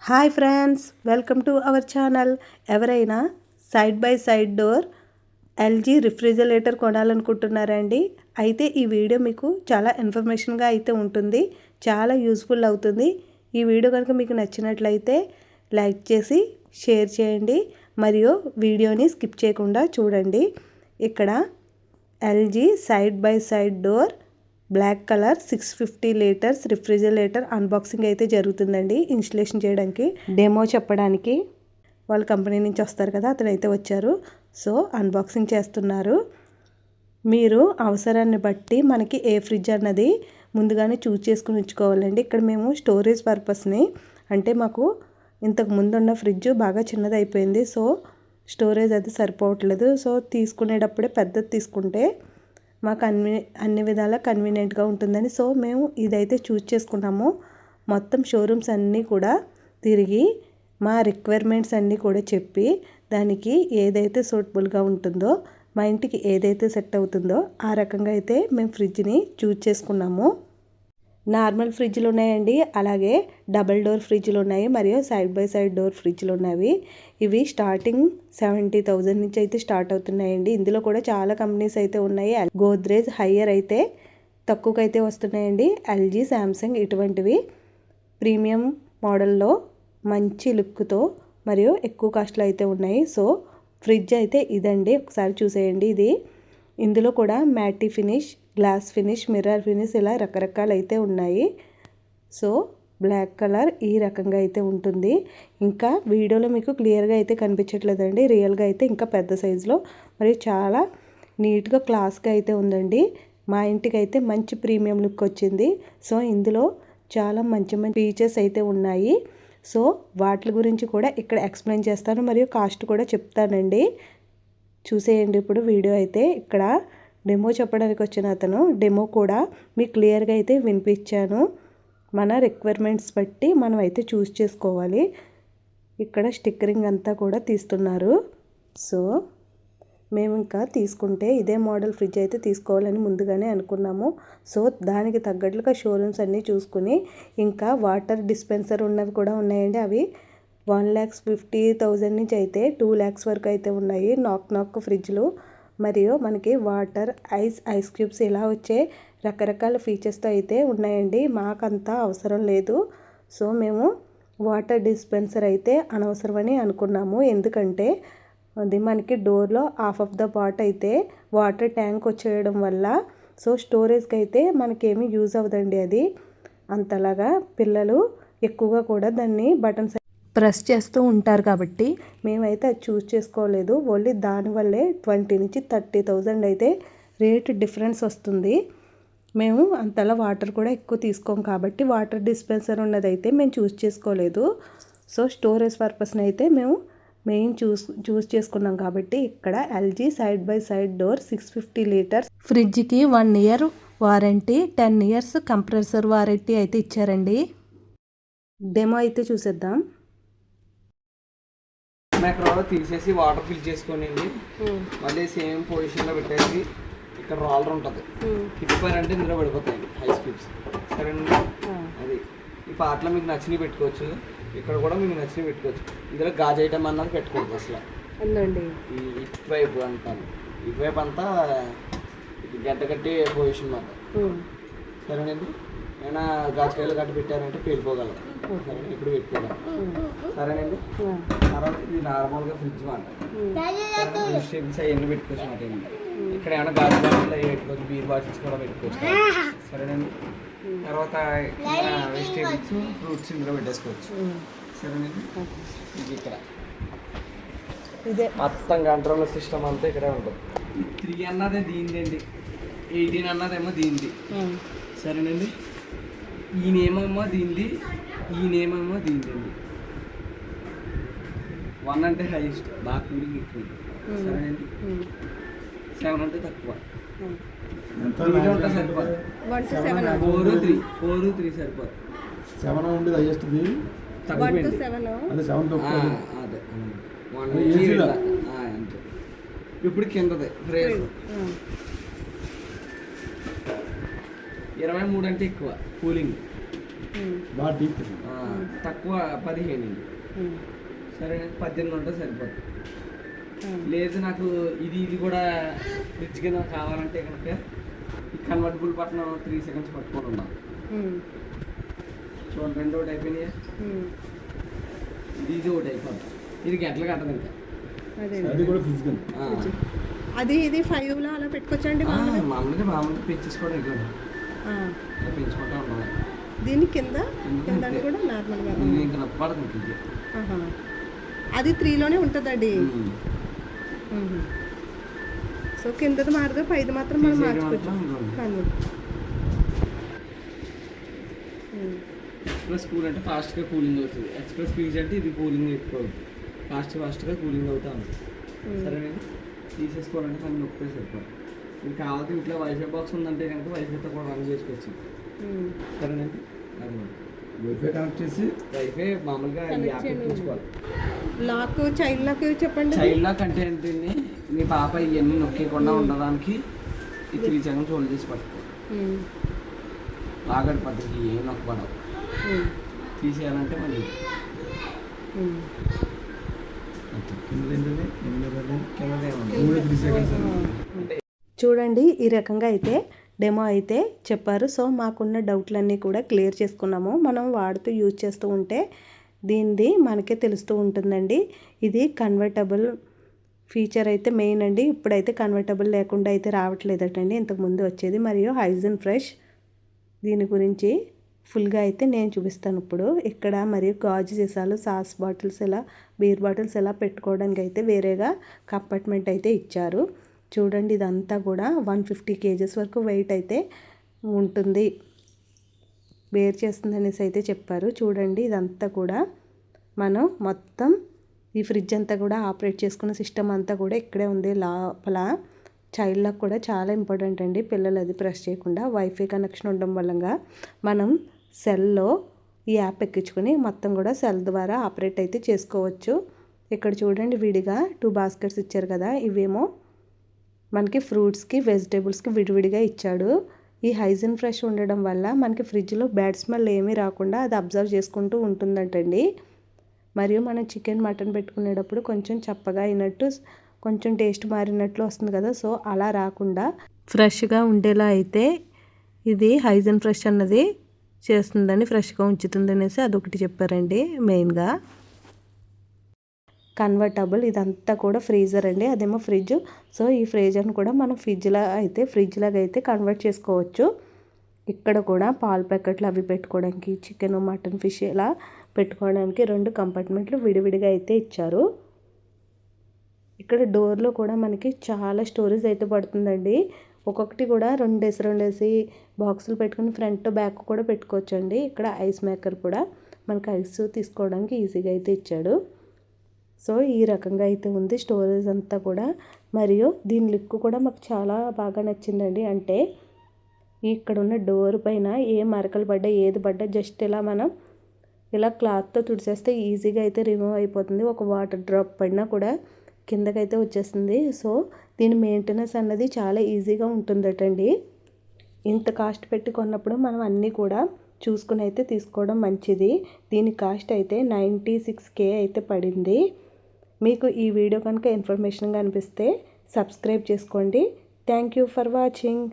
Hi friends, welcome to our channel. ఎవరైనా side by side door LG refrigerator కొనాలనుకుంటున్నారండి? అయితే ఈ వీడియో మీకు చాలా ఇన్ఫర్మేషన్గా అయితే ఉంటుంది, చాలా యూస్ఫుల్ అవుతుంది. ఈ వీడియో కనుక మీకు నచ్చినట్లయితే లైక్ చేసి షేర్ చేయండి మరియు వీడియోని స్కిప్ చేయకుండా చూడండి. ఇక్కడ LG side by side door black colour 650 litres refrigerator unboxing అయితే జరుగుతుందండి. ఇన్స్టలేషన్ చేయడానికి, డెమో చెప్పడానికి వాళ్ళ కంపెనీ నుంచి వస్తారు కదా, అతను అయితే వచ్చారు. సో అన్బాక్సింగ్ చేస్తున్నారు. మీరు అవసరాన్ని బట్టి మనకి ఏ ఫ్రిడ్జ్ అన్నది ముందుగానే చూస్ చేసుకుని ఉంచుకోవాలండి. ఇక్కడ మేము స్టోరేజ్ పర్పస్ని, అంటే మాకు ఇంతకు ముందు ఉన్న ఫ్రిడ్జ్ బాగా చిన్నది అయిపోయింది. సో స్టోరేజ్ అది సరిపోవట్లేదు. సో తీసుకునేటప్పుడే పెద్దది తీసుకుంటే మాకు అన్ని విధాలా కన్వీనియంట్గా ఉంటుందని సో మేము ఇదైతే చూస్ చేసుకున్నాము. మొత్తం షోరూమ్స్ అన్నీ కూడా తిరిగి మా రిక్వైర్మెంట్స్ అన్నీ కూడా చెప్పి దానికి ఏదైతే సూటబుల్గా ఉంటుందో, మా ఇంటికి ఏదైతే సెట్ అవుతుందో ఆ రకంగా అయితే మేము ఫ్రిడ్జ్ని చూస్ చేసుకున్నాము. నార్మల్ ఫ్రిడ్జ్లు ఉన్నాయండి, అలాగే డబల్ డోర్ ఫ్రిడ్జ్లు ఉన్నాయి, మరియు సైడ్ బై సైడ్ డోర్ ఫ్రిడ్జ్లు ఉన్నవి. ఇవి స్టార్టింగ్ 70,000 నుంచి అయితే స్టార్ట్ అవుతున్నాయండి. ఇందులో కూడా చాలా కంపెనీస్ అయితే ఉన్నాయి. గోద్రేజ్ హయ్యర్ అయితే తక్కువకైతే వస్తున్నాయండి. ఎల్జీ, శాంసంగ్ ఇటువంటివి ప్రీమియం మోడల్లో మంచి లుక్తో మరియు ఎక్కువ కాస్ట్లో అయితే ఉన్నాయి. సో ఫ్రిడ్జ్ అయితే ఇదండి, ఒకసారి చూసేయండి. ఇందులో కూడా మ్యాటీ finish, glass finish, mirror finish ఇలా రకరకాలు అయితే ఉన్నాయి. సో బ్లాక్ కలర్ ఈ రకంగా అయితే ఉంటుంది. ఇంకా వీడియోలో మీకు క్లియర్గా అయితే కనిపించట్లేదండి, రియల్గా అయితే ఇంకా పెద్ద సైజులో మరియు చాలా నీట్గా క్లాస్గా అయితే ఉందండి. మా ఇంటికి అయితే మంచి ప్రీమియం లుక్ వచ్చింది. సో ఇందులో చాలా మంచి మంచి ఫీచర్స్ అయితే ఉన్నాయి. సో వాటి గురించి కూడా ఇక్కడ ఎక్స్ప్లెయిన్ చేస్తాను మరియు కాస్ట్ కూడా చెప్తానండి. చూసేయండి ఇప్పుడు వీడియో అయితే. ఇక్కడ డెమో చెప్పడానికి వచ్చిన అతను డెమో కూడా మీకు క్లియర్గా అయితే వినిపించాను. మన రిక్వైర్మెంట్స్ బట్టి మనం అయితే చూస్ చేసుకోవాలి. ఇక్కడ స్టిక్కరింగ్ అంతా కూడా తీస్తున్నారు. సో మేము ఇంకా తీసుకుంటే ఇదే మోడల్ ఫ్రిడ్జ్ అయితే తీసుకోవాలని ముందుగానే అనుకున్నాము. సో దానికి తగ్గట్లుగా షోరూమ్స్ అన్నీ చూసుకుని, ఇంకా వాటర్ డిస్పెన్సర్ ఉన్నవి కూడా ఉన్నాయండి. అవి 1,50,000 నుంచి అయితే 2 lakhs వరకు అయితే ఉన్నాయి. నాక్ ఫ్రిడ్జ్లు మరియు మనకి వాటర్, ఐస్ క్యూబ్స్ ఇలా వచ్చే రకరకాల ఫీచర్స్తో అయితే ఉన్నాయండి. మాకంతా అవసరం లేదు. సో మేము వాటర్ డిస్పెన్సర్ అయితే అనవసరమని అనుకున్నాము. ఎందుకంటే అది మనకి డోర్లో హాఫ్ ఆఫ్ ద పార్ట్ అయితే వాటర్ ట్యాంక్ వచ్చేయడం వల్ల సో స్టోరేజ్కి అయితే మనకేమీ యూజ్ అవ్వదండి. అది అంతలాగా పిల్లలు ఎక్కువగా కూడా దాన్ని బటన్స్ ప్రెస్ చేస్తూ ఉంటారు కాబట్టి మేమైతే అది చూస్ చేసుకోలేదు. ఓన్లీ దానివల్లే 20,000 నుంచి 30,000 అయితే రేట్ డిఫరెన్స్ వస్తుంది. మేము అంతలా వాటర్ కూడా ఎక్కువ తీసుకోం కాబట్టి వాటర్ డిస్పెన్సర్ ఉన్నదైతే మేము చూస్ చేసుకోలేదు. సో స్టోరేజ్ పర్పస్ని అయితే మేము మెయిన్ చూస్ చేసుకున్నాం కాబట్టి ఇక్కడ LG side by side door 650 litres ఫ్రిడ్జ్కి 1 year warranty, 10 years compressor warranty అయితే ఇచ్చారండి. డెమో అయితే చూసేద్దాం. మైక్రోవేవ్ తీసేసి వాటర్ ఫిల్ చేసుకొని మళ్ళీ సేమ్ పొజిషన్లో పెట్టేసి ఇక్కడ రోలర్ ఉంటుంది, తిప్పారంటే ఇందులో పడిపోతాయి ఐస్ క్యూబ్స్. సరేనండి, అది ఈ పార్ట్లో మీకు నచ్చినవి పెట్టుకోవచ్చు. ఇక్కడ కూడా మీకు నచ్చినవి పెట్టుకోవచ్చు. ఇందులో గాజు ఐటమ్ అన్నది పెట్టుకోవచ్చు. అసలు ఈ ఇటువైపు అంటాను, ఇటువైపు అంతా గడ్డ కట్టి పొజిషన్ మాట. సరేనండి, ఏమైనా గాజుకాయలు గడ్డ పెట్టారంటే పేలిపోగలరు. సరే ఇప్పుడు పెట్టుకోగలరు. సరేనండి, తర్వాత ఇది నార్మల్గా ఫ్రిడ్జ్ మాట. వెజిటేబుల్స్ అవన్నీ పెట్టుకోవచ్చు మాట. ఇక్కడ ఏమైనా గాజు బాటిల్ అవి పెట్టుకోవచ్చు, బీర్ బాటిల్స్ కూడా పెట్టుకోవచ్చు. సరేనండి, తర్వాత వెజిటేబుల్స్, ఫ్రూట్స్ ఇందులో పెట్టేసుకోవచ్చు. సరేనండి, ఇది ఇక్కడ ఇదే మొత్తం కంట్రోల్ సిస్టమ్ అంతా ఇక్కడే ఉంటుంది. 3 అన్నదే దీనిది అండి, 18 అన్నదేమో దీనిది. సరేనండి, ఈ నేమేమో దీనిది, ఈ నేమేమో దీనిది అండి. 1 అంటే హైయెస్ట్, బాగా కూలింగ్ ఎక్కువ. సరేనండి, 7 అంటే తక్కువ. ఉంటే సరిపోదు. 4-3 సరిపోదు. 7 ఉండేది హైయెస్ట్, తగ్గిపోయింది. అదే 7 తక్కువ. అదే అంతే. ఇప్పుడు కిందది ఫ్రేజ్ 23 అంటే ఎక్కువ కూలింగ్. బాగా డీప్ తక్కువ 15 ఇంచ్. సరే 18 ఉంటే సరిపోతుంది. లేదు నాకు ఇది కూడా ఫ్రిడ్జ్ కింద కావాలంటే కనుక ఈ కన్వర్టబుల్ బటన్ 3 సెకండ్స్ పట్టుకొని ఉండాలి. చూడండి, రెండు ఒకటి అయిపోయినాయి. ఇది ఒకటి అయిపోతుంది. ఇది గంటలు కట్టదు ఇంకా. అది కూడా ఫ్రిడ్జ్ కింద. అది ఇది 5లో అలా పెట్టుకోవచ్చండి. మామూలుగా పెంచేసుకోవడం ఇక్కడ పెంచుకుంటా ఉండాలి. దీని కింద కూడా నార్మల్గా ఇంకా నప్పడుతుంది. అది 3లోనే ఉంటుందండి. సో కిందది మారదు, పైది మాత్రం మనం మార్చుకోవచ్చు. ఎక్స్ప్రెస్ కూల్ అంటే ఫాస్ట్గా కూలింగ్ అవుతుంది. ఎక్స్ప్రెస్ ఫీజ్ అంటే ఇది కూలింగ్ ఎక్కువ అవుతుంది. ఫాస్ట్గా కూలింగ్ అవుతా ఉంది. సరేనండి, తీసేసుకోవాలంటే మనం నొప్పి సరిపోదు. మీకు కావాలంటే ఇంట్లో వైఫై బాక్స్ ఉందంటే కనుక వైఫైతో కూడా రన్ చేసుకోవచ్చు. సరేనండి, అది వైఫై కనెక్ట్ చేసి వైఫై మామూలుగా ఈ యాప్ ఎక్కించుకోవాలి. లాక్, చైల్డ్ లాక్ చెప్పండి. చైల్డ్ లాక్ అంటే ఏంటండి, మీ పాప ఇవన్నీ నొక్కకుండా ఉండడానికి ఈ 3 సెకండ్స్ హోల్డ్ చేసి పట్టుకో. లాగడి పద్ధతి ఏం నొక్కబడవు. తీసేయాలంటే మళ్ళీ చూడండి, ఈ రకంగా అయితే డెమో అయితే చెప్పారు. సో మాకున్న డౌట్లన్నీ కూడా క్లియర్ చేసుకున్నాము. మనం వాడుతూ యూజ్ చేస్తూ ఉంటే దీనిది మనకే తెలుస్తూ ఉంటుందండి. ఇది కన్వర్టబుల్ ఫీచర్ అయితే మెయిన్ అండి. ఇప్పుడైతే కన్వర్టబుల్ లేకుండా అయితే రావట్లేదటండి, ఇంతకుముందు వచ్చేది. మరియు హైజన్ ఫ్రెష్ దీని గురించి ఫుల్గా అయితే నేను చూపిస్తాను ఇప్పుడు. ఇక్కడ మరియు గాజు సీసాలు, సాస్ బాటిల్స్, ఇలా బీర్ బాటిల్స్ ఇలా పెట్టుకోవడానికి అయితే వేరేగా కంపార్ట్మెంట్ అయితే ఇచ్చారు. చూడండి, ఇదంతా కూడా 150 kgs వరకు వెయిట్ అయితే ఉంటుంది, బేర్ చేస్తుంది అనేసి అయితే చెప్పారు. చూడండి, ఇదంతా కూడా మనం మొత్తం ఈ ఫ్రిడ్జ్ అంతా కూడా ఆపరేట్ చేసుకున్న సిస్టమ్ అంతా కూడా ఇక్కడే ఉంది. లోపల చైల్డ్ లాక్ కూడా చాలా ఇంపార్టెంట్ అండి. పిల్లలు అది ప్రెస్ చేయకుండా వైఫై కనెక్షన్ ఉండడం వల్ల మనం సెల్లో ఈ యాప్ ఎక్కించుకొని మొత్తం కూడా సెల్ ద్వారా ఆపరేట్ అయితే చేసుకోవచ్చు. ఇక్కడ చూడండి, విడిగా 2 బాస్కెట్స్ ఇచ్చారు కదా, ఇవేమో మనకి ఫ్రూట్స్కి, వెజిటేబుల్స్కి విడివిడిగా ఇచ్చాడు. ఈ హైజన్ ఫ్రెష్ ఉండడం వల్ల మనకి ఫ్రిడ్జ్లో బ్యాడ్ స్మెల్ ఏమీ రాకుండా అది అబ్జర్వ్ చేసుకుంటూ ఉంటుందంటండి. మరియు మనం చికెన్, మటన్ పెట్టుకునేటప్పుడు కొంచెం చప్పగా అయినట్టు, కొంచెం టేస్ట్ మారినట్లు వస్తుంది కదా, సో అలా రాకుండా ఫ్రెష్గా ఉండేలా అయితే ఇది హైజన్ ఫ్రెష్ అన్నది చేస్తుందని, ఫ్రెష్గా ఉంచుతుంది అనేసి అదొకటి చెప్పారండి. మెయిన్గా కన్వర్టబుల్, ఇదంతా కూడా ఫ్రీజర్ అండి, అదేమో ఫ్రిడ్జ్. సో ఈ ఫ్రీజర్ని కూడా మనం ఫ్రిడ్జ్ లాగా అయితే కన్వర్ట్ చేసుకోవచ్చు. ఇక్కడ కూడా పాల ప్యాకెట్లు అవి పెట్టుకోవడానికి, చికెన్, మటన్, ఫిష్ ఇలా పెట్టుకోవడానికి 2 కంపార్ట్మెంట్లు విడివిడిగా అయితే ఇచ్చారు. ఇక్కడ డోర్లో కూడా మనకి చాలా స్టోరేజ్ అయితే పడుతుందండి. ఒక్కొక్కటి కూడా 2 బాక్సులు పెట్టుకుని ఫ్రంట్ బ్యాక్ కూడా పెట్టుకోవచ్చండి. ఇక్కడ ఐస్ మేకర్ కూడా మనకి ఐస్ తీసుకోవడానికి ఈజీగా అయితే ఇచ్చాడు. సో ఈ రకంగా అయితే ఉంది స్టోరేజ్ అంతా కూడా. మరియు దీని లుక్ కూడా మాకు చాలా బాగా నచ్చిందండి. అంటే ఇక్కడ ఉన్న డోర్ పైన ఏ మరకలు పడ్డా, ఏది పడ్డా జస్ట్ ఇలా మనం ఇలా క్లాత్తో తుడిచేస్తే ఈజీగా అయితే రిమూవ్ అయిపోతుంది. ఒక వాటర్ డ్రాప్ పడినా కూడా కిందకైతే వచ్చేస్తుంది. సో దీని మెయింటెనెన్స్ అన్నది చాలా ఈజీగా ఉంటుందటండి. ఇంత కాస్ట్ పెట్టి కొన్నప్పుడు మనం అన్నీ కూడా చూసుకుని అయితే తీసుకోవడం మంచిది. దీని కాస్ట్ అయితే 96K అయితే పడింది. మీకు ఈ వీడియో కనుక ఇన్ఫర్మేషన్గా అనిపిస్తే సబ్స్క్రైబ్ చేసుకోండి. Thank you for watching.